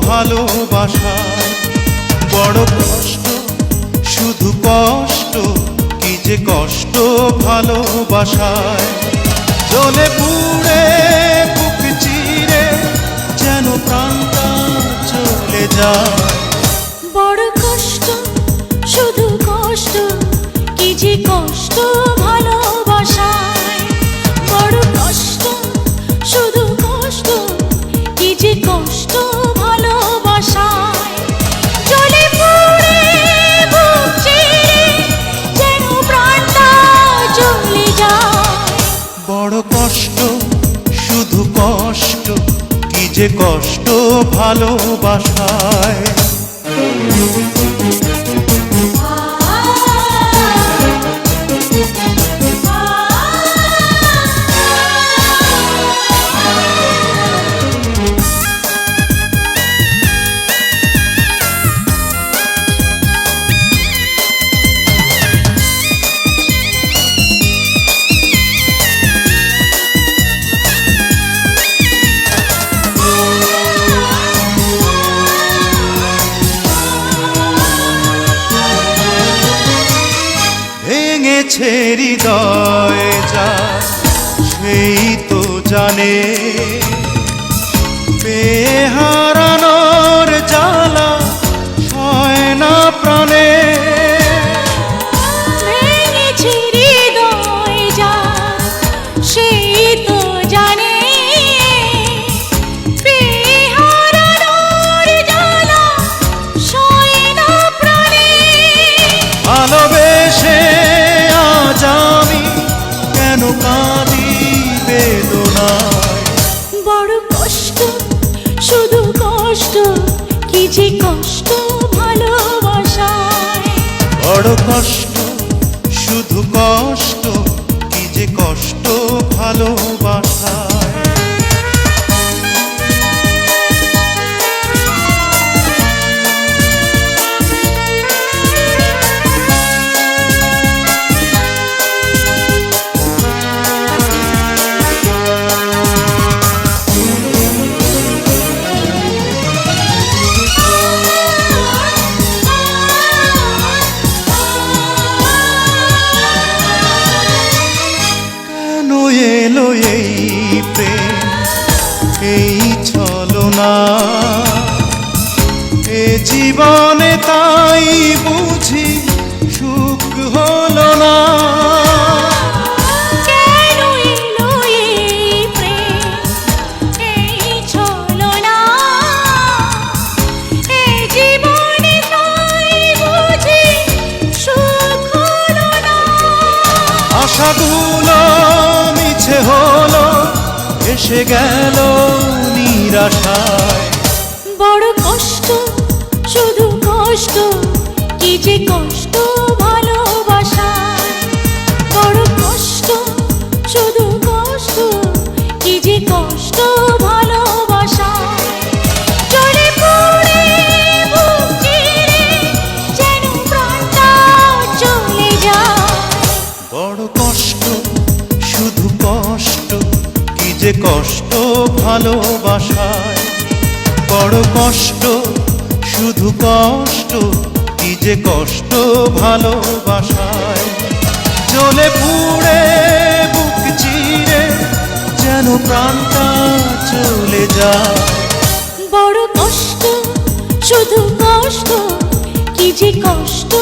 ভালোবাসায়। বড় কষ্ট, শুধু কষ্ট, কি যে কষ্ট ভালোবাসায়। জ্বলে পুড়ে বুক চিরে যেন প্রাণটা চলে যায়। বড় কষ্ট, শুধু কষ্ট, কি যে কষ্ট ভালোবাসায়। বড় কষ্ট, শুধু কষ্ট, কি যে কষ্ট ভালোবাসায়। জ্বলে পুড়ে বুক চিরে যেন প্রাণটা চলে যায়। বড় কষ্ট, শুধু কষ্ট, কি যে কষ্ট ভালোবাসায়। ভেঙেছে হৃদয় যার সেই তো জানে, বেহারানোর জ্বালা সয় না প্রাণে। ভেঙেছে হৃদয় যার সেই তো জানে, বেহারানোর জ্বালা সয় না প্রাণে। ভালোবেসে আজ আমি কেন কাঁদি বেদনায়। বড় কষ্ট, শুধু কষ্ট, কি যে কষ্ট ভালোবাসায়। বড় কষ্ট, শুধু কষ্ট, কি যে কষ্ট ভালোবাসায়। এলো এই প্রেম, এই ছলনা, এ জীবনে তাই বুঝি সুখ হলো না। কেন এলো এই প্রেম, এই ছলনা, এ জীবনে তাই বুঝি সুখ হলো না। আশাগুলো মিছে হলো, এসে গেল নিরাশায়। বড় কষ্ট, শুধু কষ্ট, কি যে কষ্ট ভালোবাসায়। বড় কষ্ট, শুধু কষ্ট, কি যে কষ্ট ভালোবাসায়। জ্বলে পুড়ে বুক চিরে যেন প্রাণটা চলে যায়। বড় কষ্ট, শুধু কষ্ট, কি যে কষ্ট ভালোবাসায়। বড় কষ্ট, শুধু কষ্ট, কি যে কষ্ট ভালোবাসায়। জ্বলে পুড়ে বুক চিরে যেন প্রাণটা চলে যায়। বড় কষ্ট, শুধু কষ্ট, কি যে কষ্ট